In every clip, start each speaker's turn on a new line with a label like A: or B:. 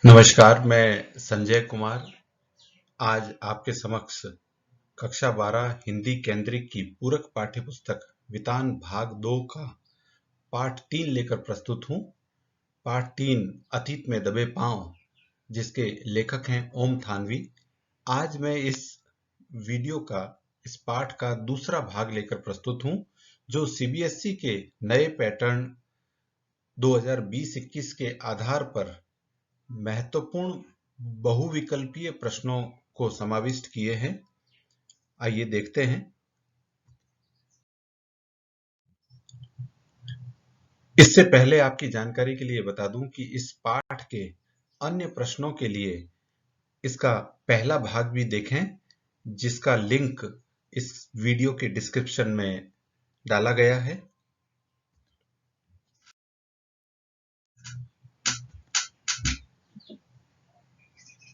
A: नमस्कार, मैं संजय कुमार आज आपके समक्ष कक्षा 12 हिंदी केंद्रित की पूरक पाठ्यपुस्तक वितान भाग 2 का पाठ 3 लेकर प्रस्तुत हूँ। पाठ 3 अतीत में दबे पांव, जिसके लेखक हैं ओम थानवी। आज मैं इस पाठ का दूसरा भाग लेकर प्रस्तुत हूँ, जो सीबीएसई के नए पैटर्न 2020-21 के आधार पर महत्वपूर्ण बहुविकल्पीय प्रश्नों को समाविष्ट किए हैं। आइए देखते हैं। इससे पहले आपकी जानकारी के लिए बता दूं कि इस पाठ के अन्य प्रश्नों के लिए इसका पहला भाग भी देखें, जिसका लिंक इस वीडियो के डिस्क्रिप्शन में डाला गया है।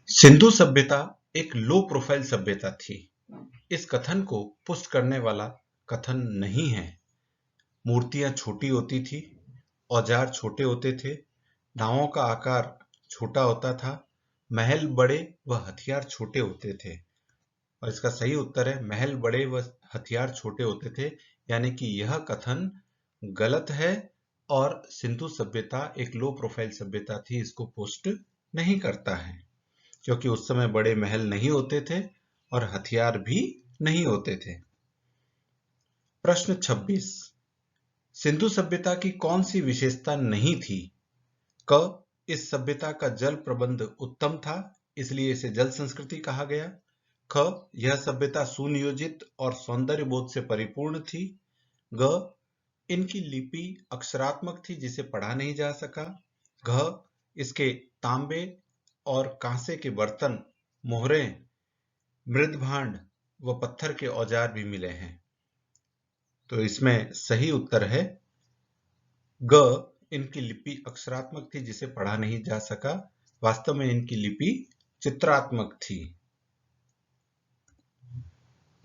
A: सिंधु सभ्यता एक लो प्रोफाइल सभ्यता थी। इस कथन को पुष्ट करने वाला कथन नहीं है। मूर्तियां छोटी होती थी, औजार छोटे होते थे, नावों का आकार छोटा होता था, महल बड़े व हथियार छोटे होते थे। और इसका सही उत्तर है महल बड़े व हथियार छोटे होते थे, यानी कि यह कथन गलत है और सिंधु सभ्यता एक लो प्रोफाइल सभ्यता थी, इसको पुष्ट नहीं करता है, क्योंकि उस समय बड़े महल नहीं होते थे और हथियार भी नहीं होते थे। प्रश्न 26, सिंधु सभ्यता की कौन सी विशेषता नहीं थी? क, इस सभ्यता का जल प्रबंध उत्तम था, इसलिए इसे जल संस्कृति कहा गया। ख, यह सभ्यता सुनियोजित और सौंदर्य बोध से परिपूर्ण थी। ग, इनकी लिपि अक्षरात्मक थी, जिसे पढ़ा नहीं जा सका। घ, इसके तांबे और कांसे के बर्तन, मोहरें, मृदभांड व पत्थर के औजार भी मिले हैं। तो इसमें सही उत्तर है ग, इनकी लिपि अक्षरात्मक थी, जिसे पढ़ा नहीं जा सका। वास्तव में इनकी लिपि चित्रात्मक थी।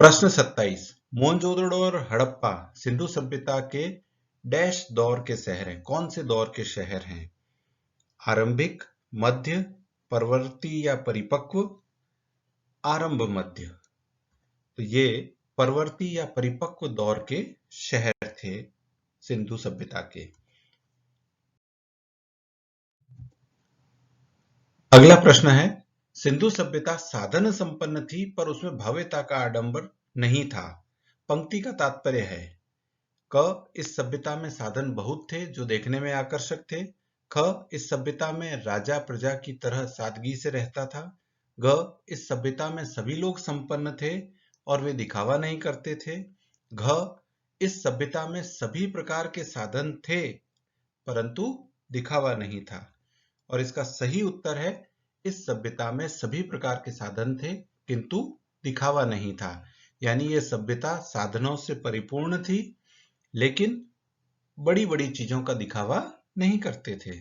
A: प्रश्न 27, मोहनजोदड़ो और हड़प्पा सिंधु सभ्यता के डैश दौर के शहर हैं। कौन से दौर के शहर हैं? आरंभिक, मध्य, परवर्ती या परिपक्व? आरंभ मध्य। तो ये परवर्ती या परिपक्व दौर के शहर थे सिंधु सभ्यता के। अगला प्रश्न है, सिंधु सभ्यता साधन संपन्न थी, पर उसमें भव्यता का आडंबर नहीं था। पंक्ति का तात्पर्य है क, इस सभ्यता में साधन बहुत थे जो देखने में आकर्षक थे। ख, इस सभ्यता में राजा प्रजा की तरह सादगी से रहता था। ग, इस सभ्यता में सभी लोग संपन्न थे और वे दिखावा नहीं करते थे। घ, इस सभ्यता में सभी प्रकार के साधन थे परंतु दिखावा नहीं था। और इसका सही उत्तर है इस सभ्यता में सभी प्रकार के साधन थे किंतु दिखावा नहीं था, यानी यह सभ्यता साधनों से परिपूर्ण थी, लेकिन बड़ी बड़ी चीजों का दिखावा नहीं करते थे।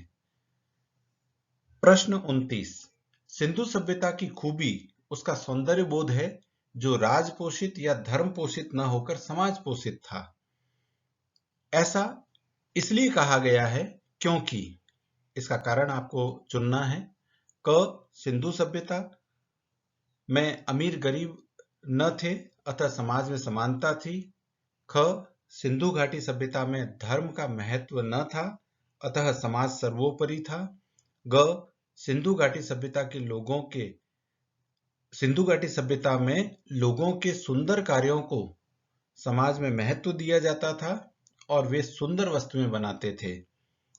A: प्रश्न 29, सिंधु सभ्यता की खूबी उसका सौंदर्य बोध है, जो राजपोषित या धर्म पोषित न होकर समाज पोषित था। ऐसा इसलिए कहा गया है क्योंकि इसका कारण आपको चुनना है। क, सिंधु सभ्यता में अमीर गरीब न थे, अतः समाज में समानता थी। ख, सिंधु घाटी सभ्यता में धर्म का महत्व न था, अतः समाज सर्वोपरि था। ग, सिंधु घाटी सभ्यता में लोगों के सुंदर कार्यों को समाज में महत्व दिया जाता था और वे सुंदर वस्तुएं बनाते थे।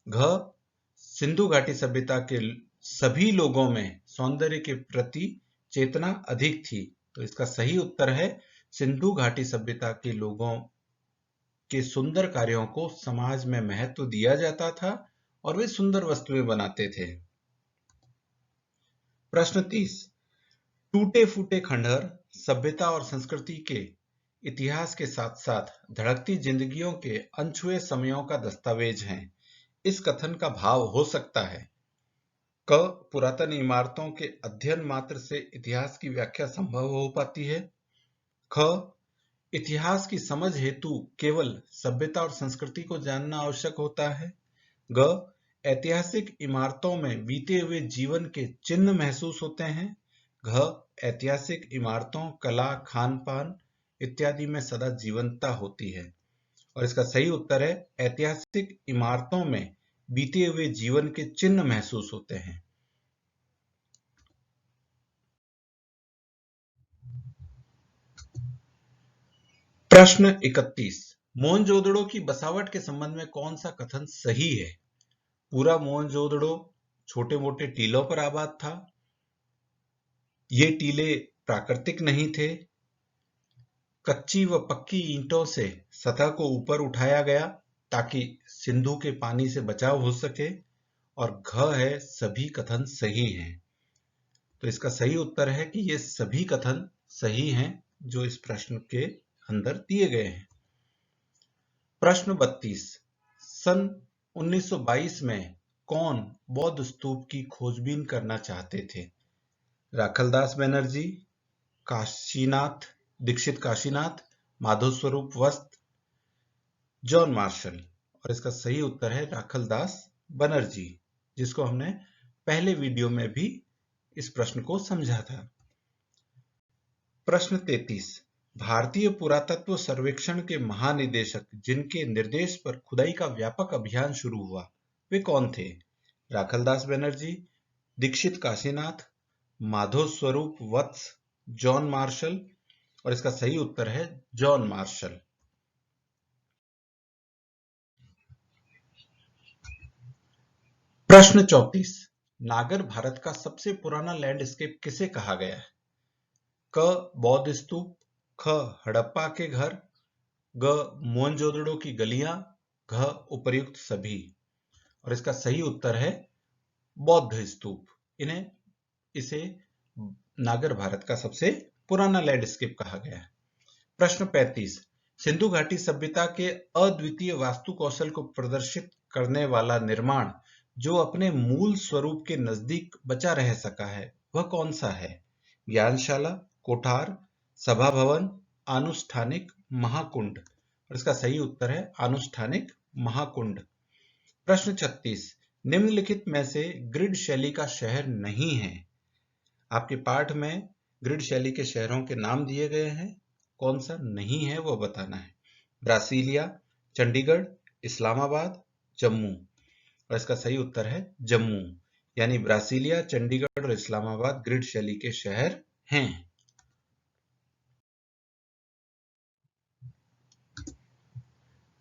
A: घ, सिंधु घाटी सभ्यता के सभी लोगों में सौंदर्य के प्रति चेतना अधिक थी। तो इसका सही उत्तर है सिंधु घाटी सभ्यता के लोगों के सुंदर कार्यों को समाज में महत्व दिया जाता था और वे सुंदर वस्तुएं बनाते थे। प्रश्न 30, टूटे फूटे खंडहर सभ्यता और संस्कृति के इतिहास के साथ साथ धड़कती जिंदगियों के अनछुए समयों का दस्तावेज हैं। इस कथन का भाव हो सकता है क, पुरातन इमारतों के अध्ययन मात्र से इतिहास की व्याख्या संभव हो पाती है। ख, इतिहास की समझ हेतु केवल सभ्यता और संस्कृति को जानना आवश्यक होता है। ग, ऐतिहासिक इमारतों में बीते हुए जीवन के चिन्ह महसूस होते हैं। घ, ऐतिहासिक इमारतों, कला, खान पान इत्यादि में सदा जीवंतता होती है। और इसका सही उत्तर है ऐतिहासिक इमारतों में बीते हुए जीवन के चिन्ह महसूस होते हैं। प्रश्न 31, मोहनजोदड़ो की बसावट के संबंध में कौन सा कथन सही है? पूरा मोहनजोदड़ो छोटे मोटे टीलों पर आबाद था। ये टीले प्राकृतिक नहीं थे। कच्ची व पक्की ईंटों से सतह को ऊपर उठाया गया ताकि सिंधु के पानी से बचाव हो सके। और घ है सभी कथन सही हैं। तो इसका सही उत्तर है कि ये सभी कथन सही हैं जो इस प्रश्न के अंदर दिए गए हैं। प्रश्न 32, सन 1922 में कौन बौद्ध स्तूप की खोजबीन करना चाहते थे? राखलदास बनर्जी, काशीनाथ, दीक्षित काशीनाथ, माधव स्वरूप वस्त, जॉन मार्शल। और इसका सही उत्तर है राखलदास बनर्जी, जिसको हमने पहले वीडियो में भी इस प्रश्न को समझा था। प्रश्न 33, भारतीय पुरातत्व सर्वेक्षण के महानिदेशक जिनके निर्देश पर खुदाई का व्यापक अभियान शुरू हुआ वे कौन थे? राखलदास बनर्जी, दीक्षित काशीनाथ, माधव स्वरूप वत्स, जॉन मार्शल। और इसका सही उत्तर है जॉन मार्शल। प्रश्न 34, नागर भारत का सबसे पुराना लैंडस्केप किसे कहा गया है? क, बौद्ध स्तूप, ख, हड़प्पा के घर, ग, मोहनजोदड़ो की गलियां, घ, उपर्युक्त सभी। और इसका सही उत्तर है बौद्ध स्तूप। इसे नागर भारत का सबसे पुराना लैंडस्केप कहा गया है। प्रश्न 35, सिंधु घाटी सभ्यता के अद्वितीय वास्तु कौशल को प्रदर्शित करने वाला निर्माण जो अपने मूल स्वरूप के नजदीक बचा रह सका है वह कौन सा है? ज्ञानशाला, कोठार, सभा भवन, आनुष्ठानिक, महाकुंड। और इसका सही उत्तर है आनुष्ठानिक महाकुंड। प्रश्न 36, निम्नलिखित में से ग्रिड शैली का शहर नहीं है। आपके पाठ में ग्रिड शैली के शहरों के नाम दिए गए हैं, कौन सा नहीं है वो बताना है। ब्रासीलिया, चंडीगढ़, इस्लामाबाद, जम्मू। और इसका सही उत्तर है जम्मू, यानी ब्रासीलिया, चंडीगढ़ और इस्लामाबाद ग्रिड शैली के शहर हैं।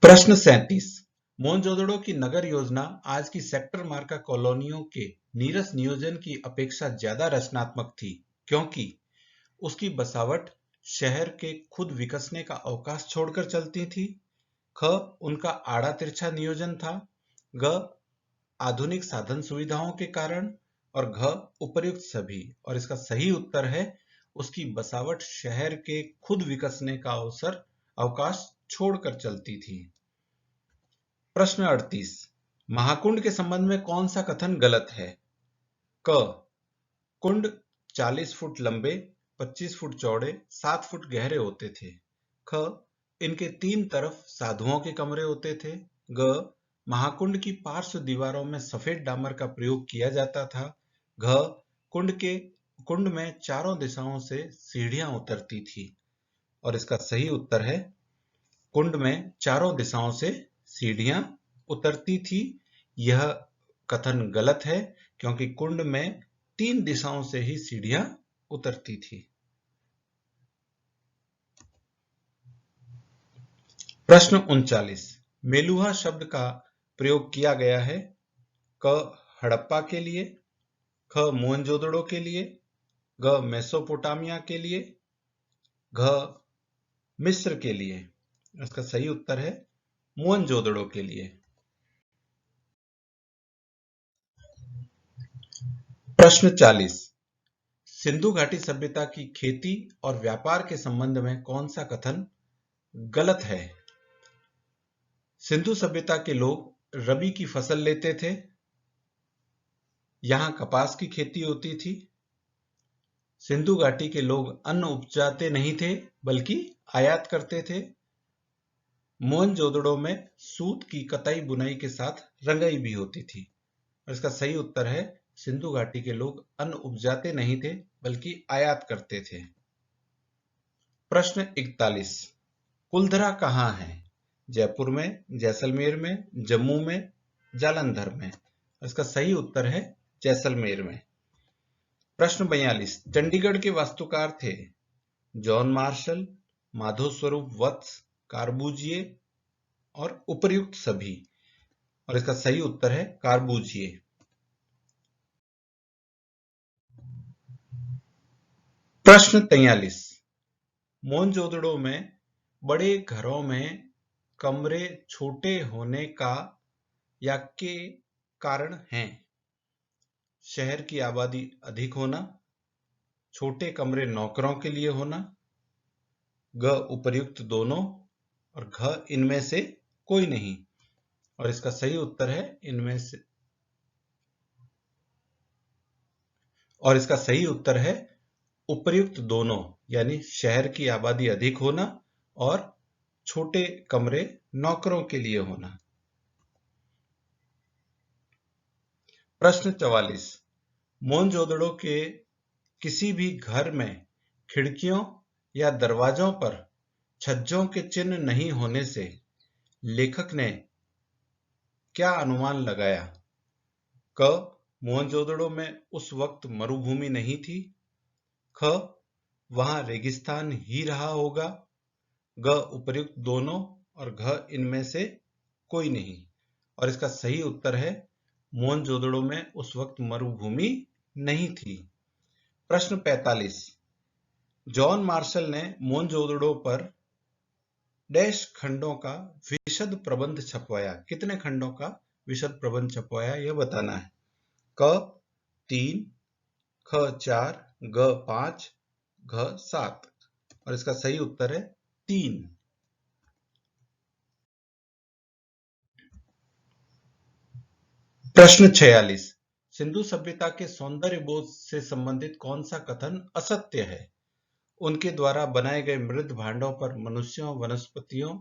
A: प्रश्न 37, मोहनजोदड़ो की नगर योजना आज की सेक्टर मार्का कॉलोनियों के नीरस नियोजन की अपेक्षा ज्यादा रचनात्मक थी क्योंकि उसकी बसावट शहर के खुद विकसने का अवकाश छोड़कर चलती थी। ख, उनका आड़ा तिरछा नियोजन था। ग, आधुनिक साधन सुविधाओं के कारण। और घ, उपर्युक्त सभी। और इसका सही उत्तर है उसकी बसावट शहर के खुद विकसने का अवकाश छोड़कर चलती थी। प्रश्न 38, महाकुंड के संबंध में कौन सा कथन गलत है? क, कुंड 40 फुट लंबे, 25 फुट चौड़े, 7 फुट गहरे होते थे। ख, इनके 3 तरफ साधुओं के कमरे होते थे। ग, महाकुंड की पार्श्व दीवारों में सफेद डामर का प्रयोग किया जाता था। घ, कुंड में चारों दिशाओं से सीढ़ियां उतरती थी। और इसका सही उत्तर है कुंड में चारों दिशाओं से सीढ़ियां उतरती थी। यह कथन गलत है क्योंकि कुंड में 3 दिशाओं से ही सीढ़ियां उतरती थी। प्रश्न 39, मेलुहा शब्द का प्रयोग किया गया है। क, हड़प्पा के लिए, ख, मोहनजोदड़ो के लिए, ग, मेसोपोटामिया के लिए, घ, मिस्र के लिए। इसका सही उत्तर है मोहनजोदड़ो के लिए। प्रश्न 40, सिंधु घाटी सभ्यता की खेती और व्यापार के संबंध में कौन सा कथन गलत है? सिंधु सभ्यता के लोग रबी की फसल लेते थे। यहां कपास की खेती होती थी। सिंधु घाटी के लोग अन्न उपजाते नहीं थे बल्कि आयात करते थे। मोहनजोदड़ो में सूत की कताई बुनाई के साथ रंगाई भी होती थी। और इसका सही उत्तर है सिंधु घाटी के लोग अन्न उपजाते नहीं थे बल्कि आयात करते थे। प्रश्न 41, कुलधरा कहाँ है? जयपुर में, जैसलमेर में, जम्मू में, जालंधर में? इसका सही उत्तर है जैसलमेर में। प्रश्न 42, चंडीगढ़ के वास्तुकार थे जॉन मार्शल, माधव स्वरूप वत्स, कार्बूजिए और उपर्युक्त सभी? और इसका सही उत्तर है कार्बूजिए। प्रश्न 43, मोहनजोदड़ो में बड़े घरों में कमरे छोटे होने का या के कारण हैं? शहर की आबादी अधिक होना, छोटे कमरे नौकरों के लिए होना, ग उपर्युक्त दोनों, और घ इनमें से कोई नहीं। और इसका सही उत्तर है इनमें से, और इसका सही उत्तर है उपर्युक्त दोनों, यानी शहर की आबादी अधिक होना और छोटे कमरे नौकरों के लिए होना। प्रश्न 44, मोहनजोदड़ो के किसी भी घर में खिड़कियों या दरवाजों पर छज्जों के चिन्ह नहीं होने से लेखक ने क्या अनुमान लगाया? क, मोहनजोदड़ो में उस वक्त मरुभूमि नहीं थी, ख, वहां रेगिस्तान ही रहा होगा, ग उपर्युक्त दोनों, और घ इनमें से कोई नहीं। और इसका सही उत्तर है मोहनजोदड़ो में उस वक्त मरुभूमि नहीं थी। प्रश्न 45, जॉन मार्शल ने मोहनजोदड़ो पर डैश खंडों का विशद प्रबंध छपवाया। कितने खंडों का विशद प्रबंध छपवाया यह बताना है। क 3, ख 4, ग 5, घ 7। और इसका सही उत्तर है 3। प्रश्न 46, सिंधु सभ्यता के सौंदर्य बोध से संबंधित कौन सा कथन असत्य है? उनके द्वारा बनाए गए मृद भांडों पर मनुष्यों, वनस्पतियों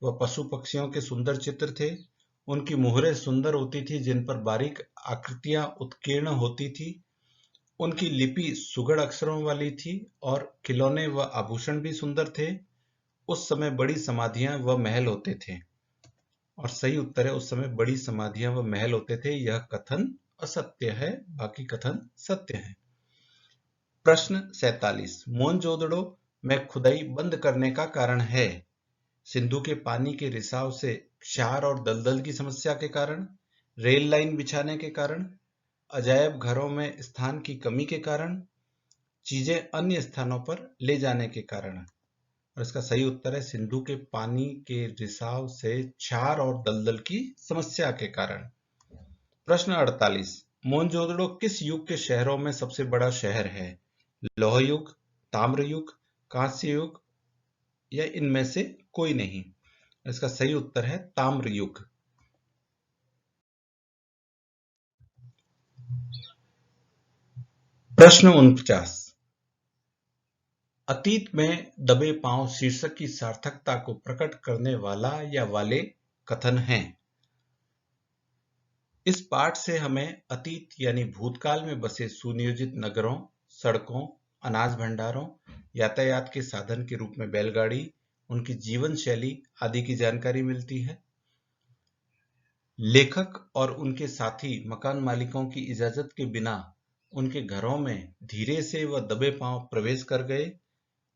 A: व पशु पक्षियों के सुंदर चित्र थे। उनकी मुहरें सुंदर होती थी जिन पर बारीक आकृतियां उत्कीर्ण होती थी। उनकी लिपि सुगढ़ अक्षरों वाली थी और खिलौने व आभूषण भी सुंदर थे। उस समय बड़ी समाधियां व महल होते थे। और सही उत्तर है उस समय बड़ी समाधियां व महल होते थे। यह कथन असत्य है, बाकी कथन सत्य है। प्रश्न 47, मोहनजोदड़ो में खुदाई बंद करने का कारण है? सिंधु के पानी के रिसाव से क्षार और दलदल की समस्या के कारण, रेल लाइन बिछाने के कारण, अजायब घरों में स्थान की कमी के कारण, चीजें अन्य स्थानों पर ले जाने के कारण। और इसका सही उत्तर है सिंधु के पानी के रिसाव से क्षार और दलदल की समस्या के कारण। प्रश्न 48, मोहनजोदड़ो किस युग के शहरों में सबसे बड़ा शहर है? लौह युग, ताम्र युग, कांस्य युग या इनमें से कोई नहीं? इसका सही उत्तर है ताम्र युग। प्रश्न 49, अतीत में दबे पांव शीर्षक की सार्थकता को प्रकट करने वाला या वाले कथन हैं। इस पाठ से हमें अतीत यानी भूतकाल में बसे सुनियोजित नगरों, सड़कों, अनाज भंडारों, यातायात के साधन के रूप में बैलगाड़ी, उनकी जीवन शैली आदि की जानकारी मिलती है। लेखक और उनके साथी मकान मालिकों की इजाजत के बिना उनके घरों में धीरे से व दबे पांव प्रवेश कर गए।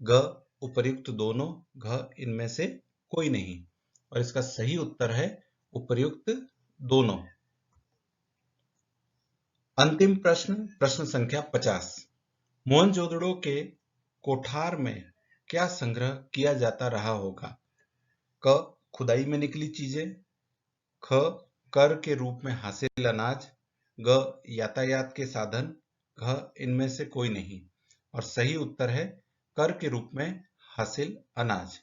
A: ग उपर्युक्त दोनों, घ इनमें से कोई नहीं। और इसका सही उत्तर है उपर्युक्त दोनों। अंतिम प्रश्न, प्रश्न संख्या 50, मोहनजोदड़ो के कोठार में क्या संग्रह किया जाता रहा होगा? क खुदाई में निकली चीजें, ख कर के रूप में हासिल अनाज, ग यातायात के साधन, घ इनमें से कोई नहीं। और सही उत्तर है कर के रूप में हासिल अनाज।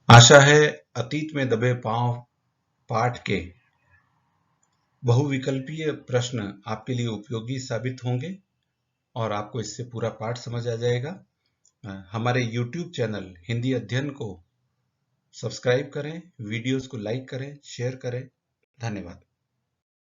A: आशा है अतीत में दबे पांव पाठ के बहुविकल्पीय प्रश्न आपके लिए उपयोगी साबित होंगे और आपको इससे पूरा पाठ समझ आ जाएगा। हमारे YouTube चैनल हिंदी अध्ययन को सब्सक्राइब करें, वीडियोस को लाइक करें, शेयर करें। धन्यवाद।